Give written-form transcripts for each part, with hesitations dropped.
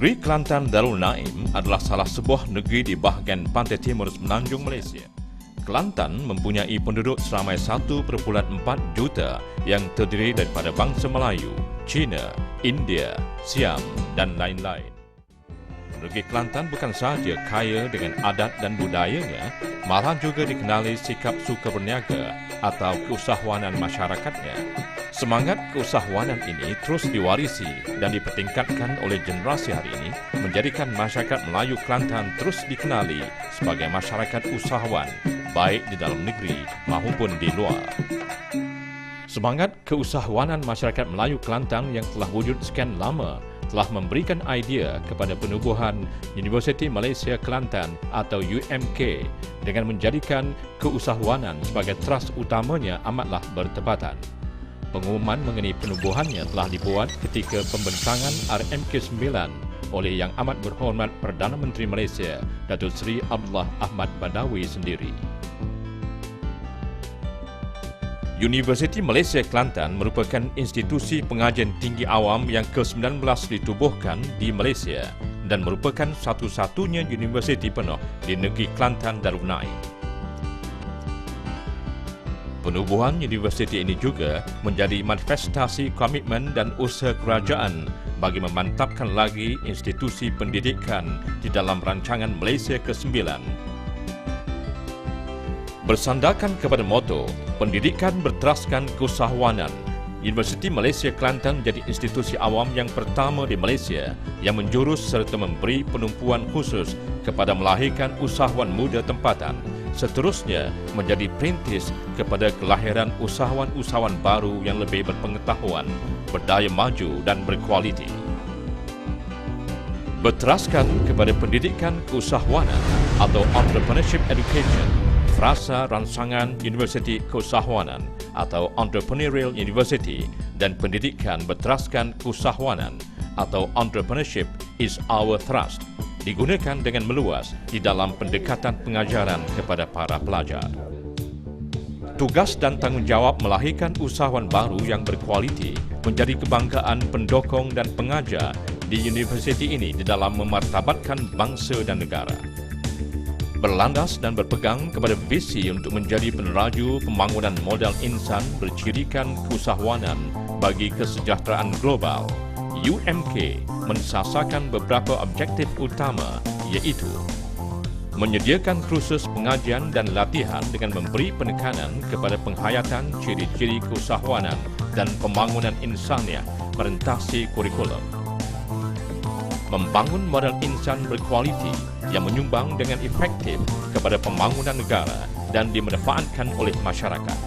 Negeri Kelantan Darul Naim adalah salah sebuah negeri di bahagian pantai timur semenanjung Malaysia. Kelantan mempunyai penduduk seramai 1.4 juta yang terdiri daripada bangsa Melayu, Cina, India, Siam dan lain-lain. Negeri Kelantan bukan sahaja kaya dengan adat dan budayanya, malah juga dikenali sikap suka berniaga atau keusahawanan masyarakatnya. Semangat keusahawanan ini terus diwarisi dan dipertingkatkan oleh generasi hari ini, menjadikan masyarakat Melayu Kelantan terus dikenali sebagai masyarakat usahawan, baik di dalam negeri maupun di luar. Semangat keusahawanan masyarakat Melayu Kelantan yang telah wujud sekian lama telah memberikan idea kepada penubuhan Universiti Malaysia Kelantan atau UMK dengan menjadikan keusahawanan sebagai teras utamanya amatlah bertepatan. Pengumuman mengenai penubuhannya telah dibuat ketika pembentangan RMK 9 oleh Yang Amat Berhormat Perdana Menteri Malaysia, Datuk Seri Abdullah Ahmad Badawi sendiri. Universiti Malaysia Kelantan merupakan institusi pengajian tinggi awam yang ke-19 ditubuhkan di Malaysia dan merupakan satu-satunya universiti penuh di negeri Kelantan Darul Naim. Penubuhan universiti ini juga menjadi manifestasi komitmen dan usaha kerajaan bagi memantapkan lagi institusi pendidikan di dalam rancangan Malaysia ke-9. Bersandarkan kepada moto, pendidikan berteraskan keusahawanan, Universiti Malaysia Kelantan menjadi institusi awam yang pertama di Malaysia yang menjurus serta memberi penumpuan khusus kepada melahirkan usahawan muda tempatan. Seterusnya menjadi perintis kepada kelahiran usahawan-usahawan baru yang lebih berpengetahuan, berdaya maju dan berkualiti. Berteraskan kepada pendidikan keusahawanan atau entrepreneurship education, frasa rancangan Universiti Keusahawanan atau Entrepreneurial University dan pendidikan berteraskan keusahawanan atau entrepreneurship is our thrust digunakan dengan meluas di dalam pendekatan pengajaran kepada para pelajar. Tugas dan tanggungjawab melahirkan usahawan baru yang berkualiti menjadi kebanggaan pendokong dan pengajar di universiti ini di dalam memartabatkan bangsa dan negara. Berlandas dan berpegang kepada visi untuk menjadi peneraju pembangunan modal insan bercirikan keusahawanan bagi kesejahteraan global, UMK mensasarkan beberapa objektif utama iaitu menyediakan kursus pengajian dan latihan dengan memberi penekanan kepada penghayatan ciri-ciri keusahawanan dan pembangunan insaniah merentasi kurikulum, membangun modal insan berkualiti yang menyumbang dengan efektif kepada pembangunan negara dan dimanfaatkan oleh masyarakat,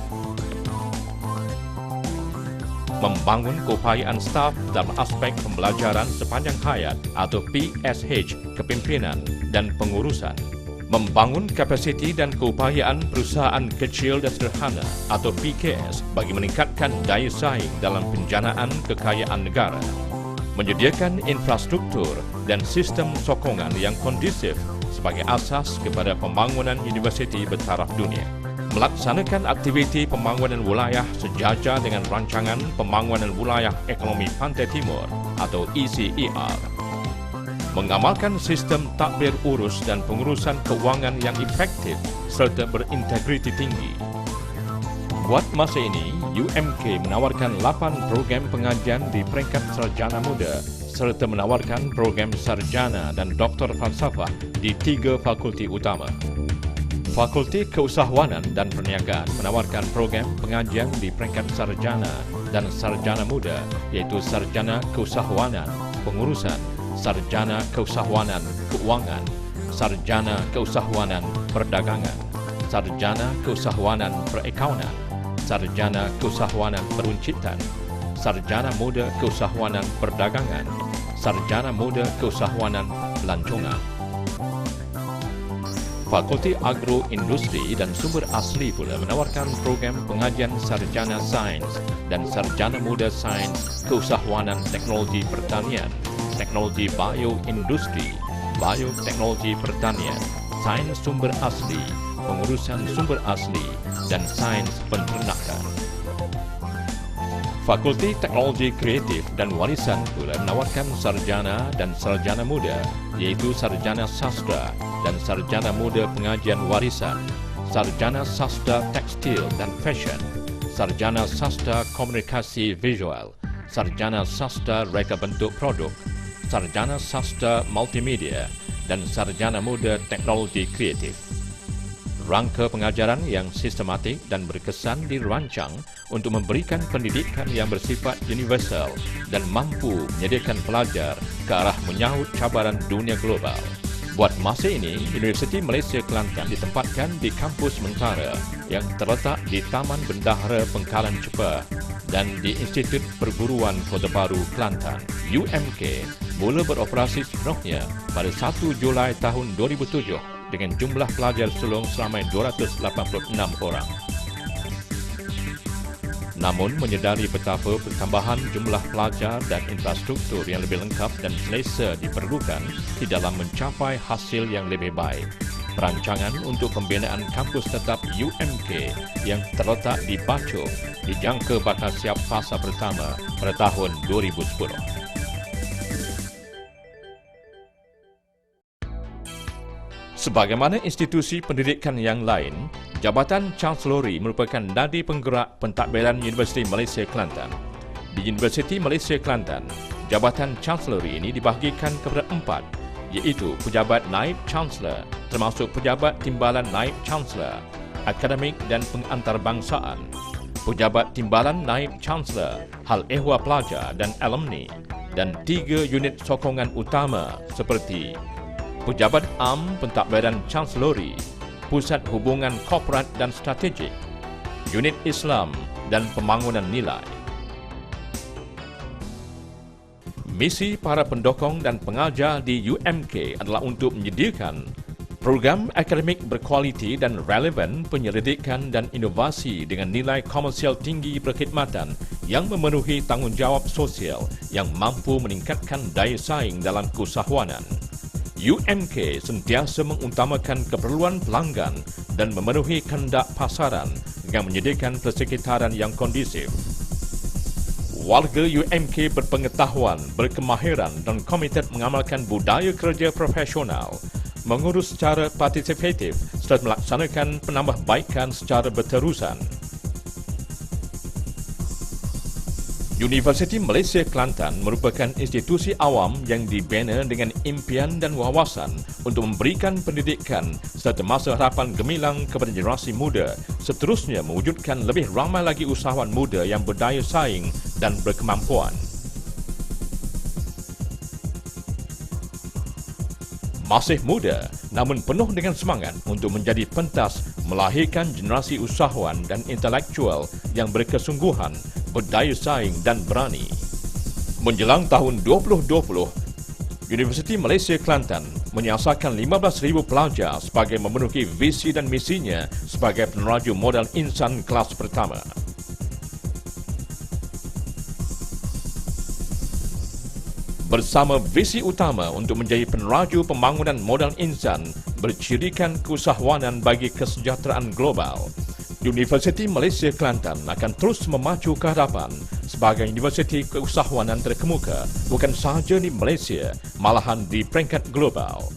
membangun keupayaan staf dalam aspek pembelajaran sepanjang hayat atau PSH, kepimpinan dan pengurusan, membangun kapasiti dan keupayaan perusahaan kecil dan sederhana atau PKS bagi meningkatkan daya saing dalam penjanaan kekayaan negara, menyediakan infrastruktur dan sistem sokongan yang kondusif sebagai asas kepada pembangunan universiti bertaraf dunia, melaksanakan aktiviti pembangunan wilayah sejajar dengan rancangan pembangunan wilayah ekonomi Pantai Timur atau ECER, mengamalkan sistem takbir urus dan pengurusan keuangan yang efektif serta berintegriti tinggi. Buat masa ini, UMK menawarkan 8 program pengajian di peringkat sarjana muda serta menawarkan program sarjana dan doktor falsafah di 3 fakulti utama. Fakulti Keusahawanan dan Perniagaan menawarkan program pengajian di peringkat sarjana dan sarjana muda iaitu Sarjana Keusahawanan Pengurusan, Sarjana Keusahawanan Keuangan, Sarjana Keusahawanan Perdagangan, Sarjana Keusahawanan Perakaunan, Sarjana Keusahawanan Peruncitan, Sarjana Muda Keusahawanan Perdagangan, Sarjana Muda Keusahawanan Pelancongan. Fakulti Agroindustri dan Sumber Asli pula menawarkan program pengajian Sarjana Sains dan Sarjana Muda Sains Keusahawanan Teknologi Pertanian, Teknologi Bioindustri, Bioteknologi Pertanian, Sains Sumber Asli, Pengurusan Sumber Asli dan Sains Penternakan. Fakulti Teknologi Kreatif dan Warisan pula menawarkan sarjana dan sarjana muda, iaitu Sarjana Sastra dan Sarjana Muda Pengajian Warisan, Sarjana Sastra Tekstil dan Fashion, Sarjana Sastra Komunikasi Visual, Sarjana Sastra Reka Bentuk Produk, Sarjana Sastra Multimedia dan Sarjana Muda Teknologi Kreatif. Rangka pengajaran yang sistematik dan berkesan dirancang untuk memberikan pendidikan yang bersifat universal dan mampu menyediakan pelajar ke arah menyahut cabaran dunia global. Buat masa ini, Universiti Malaysia Kelantan ditempatkan di Kampus Mentara yang terletak di Taman Bendahara Pengkalan Chepah dan di Institut Perguruan Kota Baru Kelantan. UMK mula beroperasi sepenuhnya pada 1 Julai tahun 2007 dengan jumlah pelajar sulung seramai 286 orang. Namun, menyedari betapa pertambahan jumlah pelajar dan infrastruktur yang lebih lengkap dan selesa diperlukan di dalam mencapai hasil yang lebih baik, perancangan untuk pembinaan kampus tetap UMK yang terletak di Bachok dijangka bakal siap fasa pertama pada tahun 2010. Sebagaimana institusi pendidikan yang lain, Jabatan Chancellery merupakan nadi penggerak pentadbiran Universiti Malaysia Kelantan. Di Universiti Malaysia Kelantan, Jabatan Chancellery ini dibahagikan kepada 4, iaitu Pejabat Naib Chancellor, termasuk Pejabat Timbalan Naib Chancellor, Akademik dan Pengantarbangsaan, Pejabat Timbalan Naib Chancellor, Hal Ehwal Pelajar dan Alumni, dan 3 unit sokongan utama seperti Pejabat Am Pentadbiran Chancellery, Pusat Hubungan Korporat dan Strategik, Unit Islam dan Pembangunan Nilai. Misi para pendokong dan pengajar di UMK adalah untuk menyediakan program akademik berkualiti dan relevan, penyelidikan dan inovasi dengan nilai komersial tinggi perkhidmatan yang memenuhi tanggungjawab sosial yang mampu meningkatkan daya saing dalam keusahawanan. UMK sentiasa mengutamakan keperluan pelanggan dan memenuhi kehendak pasaran dengan menyediakan persekitaran yang kondusif. Warga UMK berpengetahuan, berkemahiran dan komited mengamalkan budaya kerja profesional, mengurus secara partisipatif serta melaksanakan penambahbaikan secara berterusan. Universiti Malaysia Kelantan merupakan institusi awam yang dibina dengan impian dan wawasan untuk memberikan pendidikan serta masa harapan gemilang kepada generasi muda, seterusnya mewujudkan lebih ramai lagi usahawan muda yang berdaya saing dan berkemampuan. Masih muda, namun penuh dengan semangat untuk menjadi pentas melahirkan generasi usahawan dan intelektual yang berkesungguhan, berdaya saing dan berani. Menjelang tahun 2020, Universiti Malaysia Kelantan menyiasatkan 15,000 pelajar sebagai memenuhi visi dan misinya sebagai peneraju modal insan kelas pertama. Bersama visi utama untuk menjadi peneraju pembangunan modal insan bercirikan keusahawanan bagi kesejahteraan global, Universiti Malaysia Kelantan akan terus memacu ke hadapan sebagai universiti keusahawanan terkemuka bukan sahaja di Malaysia, malahan di peringkat global.